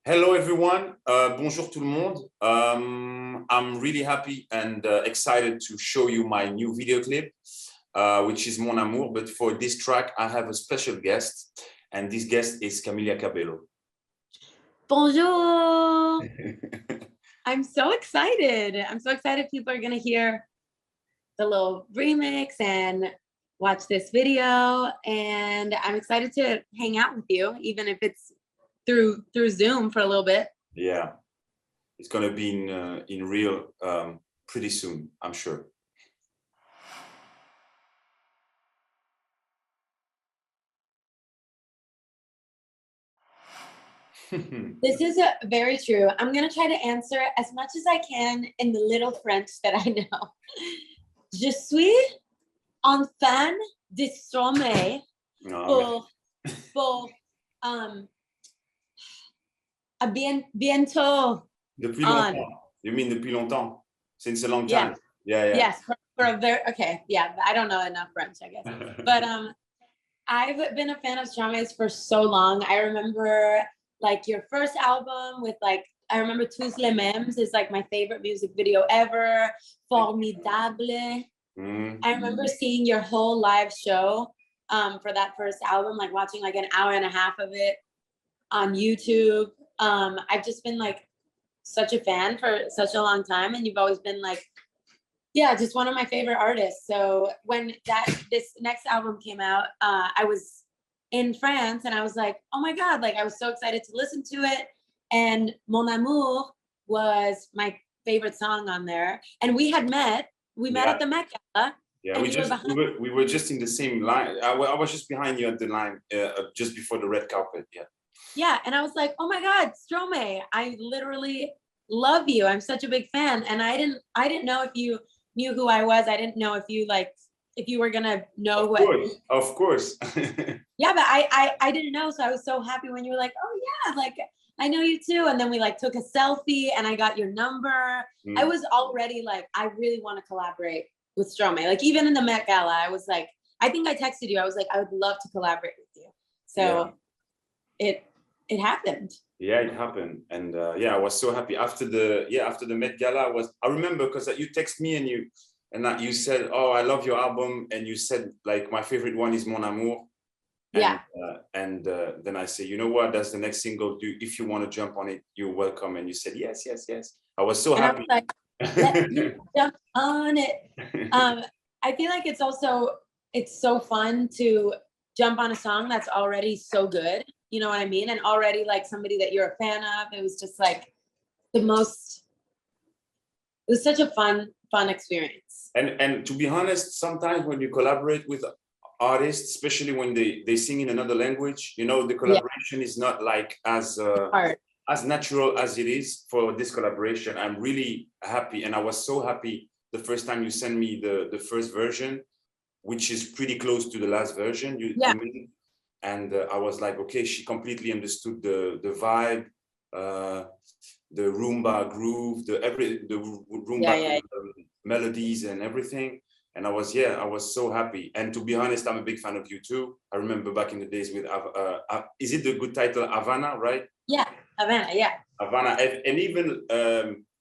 Hello everyone, bonjour tout le monde. I'm really happy and excited to show you my new video clip, which is Mon Amour. But for this track, I have a special guest, and this guest is Camila Cabello. Bonjour. I'm so excited. I'm so excited people are gonna hear the little remix and watch this video. And I'm excited to hang out with you, even if it's through Zoom for a little bit. Yeah, it's gonna be in real pretty soon, I'm sure. This is very true. I'm gonna try to answer as much as I can in the little French that I know. Je suis un fan de Stromae pour bientôt. Depuis longtemps. You mean depuis longtemps? Since a long time. Yeah. Yes, for a very yeah. I don't know enough French, I guess. But I've been a fan of Stromae's for so long. I remember like your first album with I remember Tous les Mêmes is like my favorite music video ever. Formidable. I remember seeing your whole live show for that first album, like watching like an hour and a half of it on YouTube. I've just been like such a fan for such a long time, and you've always been like, yeah, just one of my favorite artists. So when this next album came out, I was in France and I was like, oh my God, like I was so excited to listen to it. And Mon Amour was my favorite song on there. And we met at the Met Gala. Yeah, we were just in the same line. I was just behind you at the line, just before the red carpet. Yeah. Yeah, and I was like, oh my God, Stromae, I literally love you. I'm such a big fan. And I didn't know if you knew who I was. I didn't know if you were gonna know Of course. Yeah, but I didn't know. So I was so happy when you were like, oh yeah, like I know you too. And then we like took a selfie and I got your number. I was already like, I really want to collaborate with Stromae. Like even in the Met Gala, I was like, I think I texted you. I was like, I would love to collaborate with you. So it happened. Yeah, it happened. And I was so happy after the Met Gala. I remember because you text me and you said, oh, I love your album. And you said like, my favorite one is Mon Amour. And then I say, you know what, that's the next single. If you want to jump on it, you're welcome. And you said, yes. I was so happy. I was like, let me jump on it. I feel like it's so fun to jump on a song that's already so good. You know what I mean? And already like somebody that you're a fan of. It was just like it was such a fun experience. And to be honest, sometimes when you collaborate with artists, especially when they sing in another language, you know, the collaboration is not like as natural as it is for this collaboration. I'm really happy, and I was so happy the first time you sent me the first version, which is pretty close to the last version you made. And I was like, okay, she completely understood the vibe, the rumba groove, the rumba melodies and everything. And I was so happy. And to be honest, I'm a big fan of you too. I remember back in the days with, is it the good title, Havana, right? Yeah, Havana, yeah. Havana, and even,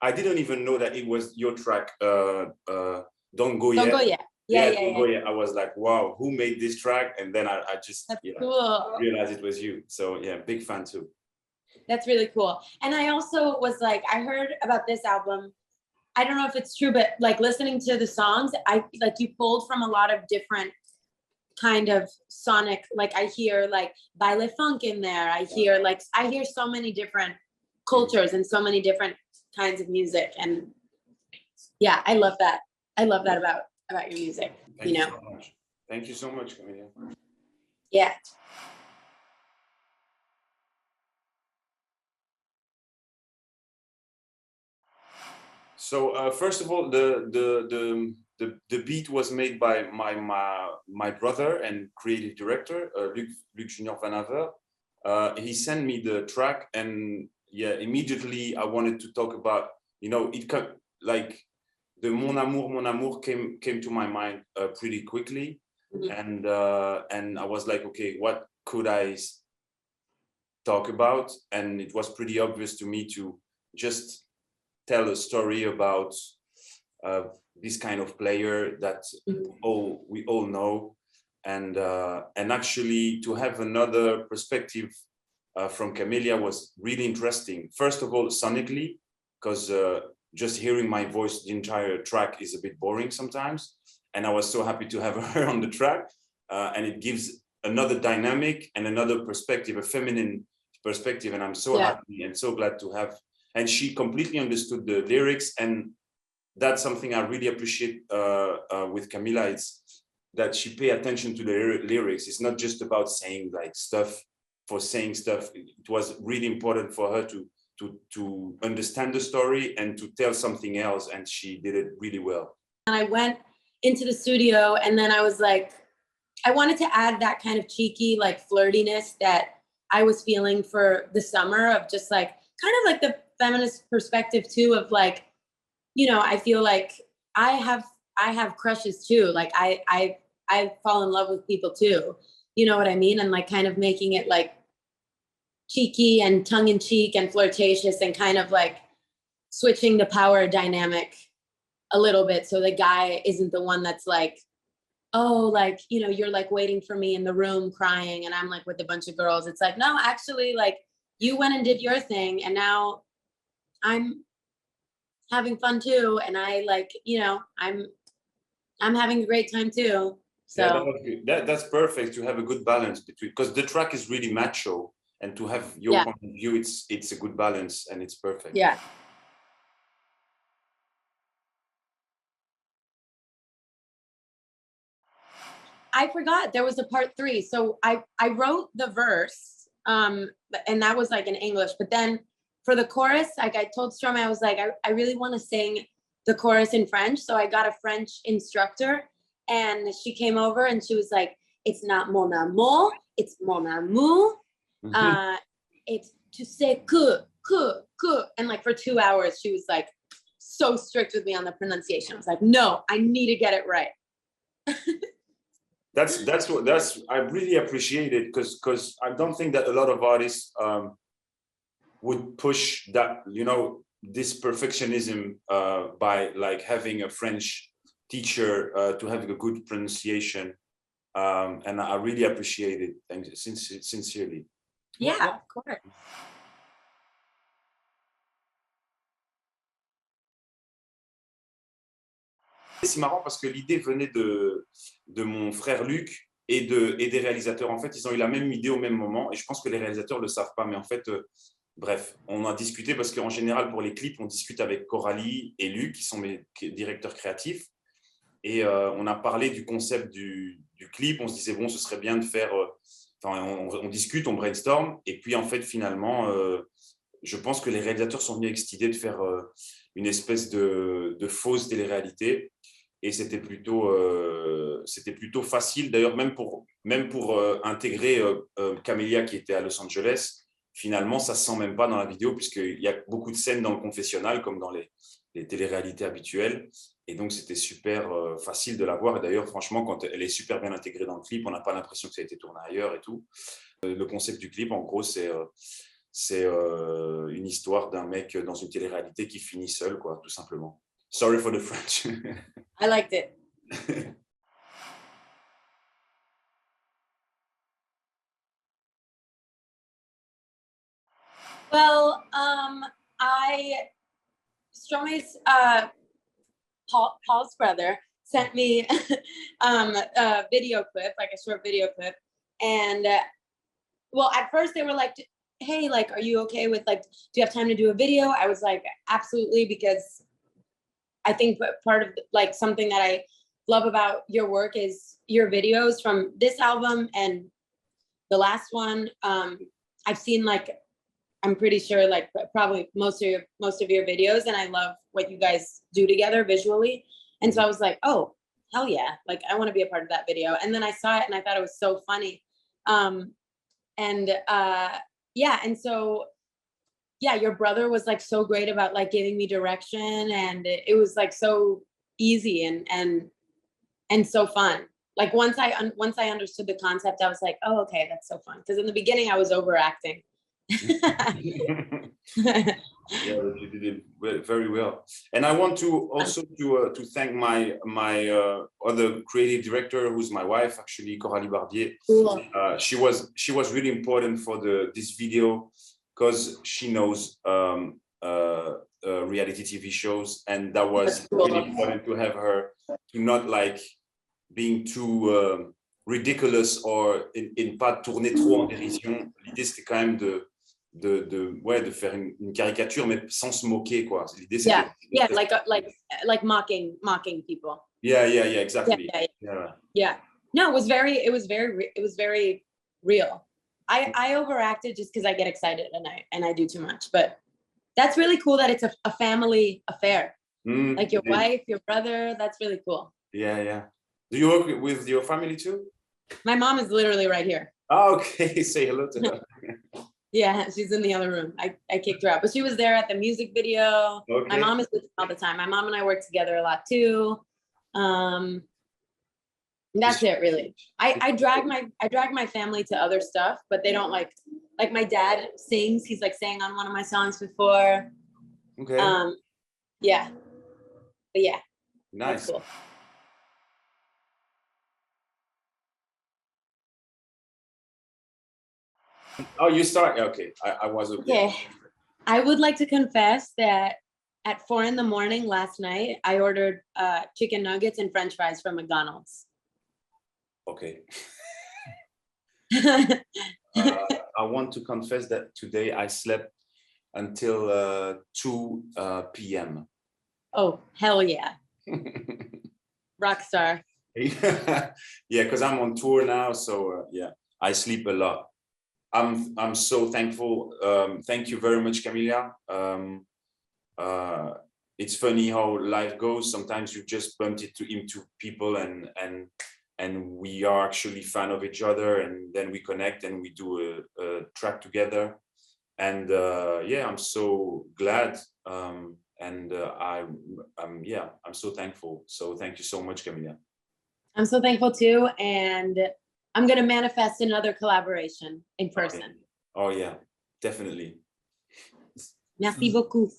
I didn't even know that it was your track, Don't Go Yet. Don't Go Yet. Yeah. I was like, wow, who made this track? And then I just cool. realized it was you. So yeah, big fan too. That's really cool. And I also was like, I heard about this album. I don't know if it's true, but like listening to the songs, I like you pulled from a lot of different kind of sonic, like I hear like baile funk in there. I hear so many different cultures and so many different kinds of music. And yeah, I love that. I love that about your music. Thank you so much. Thank you so much, Camila. Yeah. So first of all, the beat was made by my brother and creative director, Luc Junior Van Aver. He sent me the track, and immediately I wanted to talk about, you know, like the Mon Amour came to my mind pretty quickly, and I was like, okay, what could I talk about, and it was pretty obvious to me to just tell a story about this kind of player that we all know, and actually to have another perspective from Camila was really interesting. First of all, sonically, because just hearing my voice the entire track is a bit boring sometimes, and I was so happy to have her on the track, and it gives another dynamic and another perspective, a feminine perspective, and I'm so happy and so glad to have. And she completely understood the lyrics, and that's something I really appreciate with Camila. It's that she pay attention to the lyrics. It's not just about saying like stuff for saying stuff. It was really important for her to understand the story and to tell something else, and she did it really well. And I went into the studio, and then I was like, I wanted to add that kind of cheeky, like flirtiness that I was feeling for the summer, of just like kind of like the feminist perspective too, of like, you know, I feel like I have crushes too. Like I fall in love with people too. You know what I mean? And like kind of making it like cheeky and tongue in cheek and flirtatious, and kind of like switching the power dynamic a little bit. So the guy isn't the one that's like, oh, like, you know, you're like waiting for me in the room crying and I'm like with a bunch of girls. It's like, no, actually, like you went and did your thing, and now I'm having fun too. And I like, you know, I'm having a great time too. So that's perfect, to have a good balance between, because the track is really macho, and to have your point of view, it's a good balance, and it's perfect. Yeah. I forgot there was a part 3. So I wrote the verse, and that was like in English, but then for the chorus, like I told Stromae, I was like, I really want to sing the chorus in French. So I got a French instructor, and she came over and she was like, it's not mon amour, it's mon amour. It's tu sais que. And like for 2 hours, she was like so strict with me on the pronunciation. I was like, no, I need to get it right. That's I really appreciate it, because I don't think that a lot of artists would push that, you know, this perfectionism by like having a French teacher to have a good pronunciation, and I really appreciate it. Thank you, sincerely. Yeah, of course. C'est marrant parce que l'idée venait de mon frère Luc et des réalisateurs. En fait, ils ont eu la même idée au même moment, et je pense que les réalisateurs ne le savent pas, mais en fait, bref, on a discuté parce qu'en général, pour les clips, on discute avec Coralie et Luc, qui sont mes directeurs créatifs, et on a parlé du concept du clip. On se disait, bon, ce serait bien de faire... on discute, on brainstorm, et puis en fait, finalement, je pense que les réalisateurs sont venus avec cette idée de faire une espèce de fausse télé-réalité. Et c'était plutôt facile, d'ailleurs, même pour intégrer Camélia, qui était à Los Angeles. Finalement, ça se sent même pas dans la vidéo, puisqu'il y a beaucoup de scènes dans le confessionnal, comme dans les télé-réalités habituelles. Et donc, c'était super facile de la voir. Et d'ailleurs, franchement, quand elle est super bien intégrée dans le clip, on n'a pas l'impression que ça a été tourné ailleurs et tout. Le concept du clip, en gros, c'est une histoire d'un mec dans une télé-réalité qui finit seul, quoi, tout simplement. Sorry for the French. I liked it. Well, Stromae's Paul's brother sent me a video clip, like a short video clip, and well, at first they were like, hey, like, are you okay with, like, do you have time to do a video? I was like, absolutely, because I think part of like something that I love about your work is your videos from this album and the last one. I've seen, like, I'm pretty sure, like, probably most of your videos, and I love what you guys do together visually. And so I was like, oh, hell yeah, like I want to be a part of that video. And then I saw it and I thought it was so funny. Yeah, and so yeah, your brother was like so great about like giving me direction, and it was like so easy and so fun. Like once I understood the concept, I was like, oh, okay, that's so fun. Because in the beginning I was overacting, Yeah, but you did it very well. And I want to also to thank my other creative director, who's my wife, actually, Coralie Barbier. Cool. She was really important for this video because she knows reality TV shows, and that was really important to have her to not like being too ridiculous or in pas tourner trop en dérision. L'idée c'était quand même de faire une caricature mais sans se moquer quoi. L'idée c'était like mocking people. Yeah, exactly. Yeah. No, it was very real. I overacted just because I get excited and I do too much, but that's really cool that it's a family affair. Like your wife, your brother, that's really cool. Yeah. Do you work with your family too? My mom is literally right here. Oh, okay, say hello to her. Yeah, she's in the other room. I kicked her out, but she was there at the music video. Okay. My mom is with me all the time. My mom and I work together a lot too. That's it, really. I drag my family to other stuff, but they don't like my dad sings. He's like sang on one of my songs before. Okay. Yeah. But yeah. Nice. Cool. Oh, you start. Okay, I was okay. Yeah. I would like to confess that at 4 a.m. last night, I ordered chicken nuggets and French fries from McDonald's. Okay. I want to confess that today I slept until 2 p.m. Oh, hell yeah. Rockstar. Yeah, because I'm on tour now, so yeah, I sleep a lot. I'm so thankful. Thank you very much, Camila. It's funny how life goes. Sometimes you just bump into people and we are actually fan of each other, and then we connect and we do a track together. And yeah, I'm so glad. I'm so thankful. So thank you so much, Camila. I'm so thankful too, and I'm gonna manifest another collaboration in person. Oh yeah, definitely. Merci beaucoup.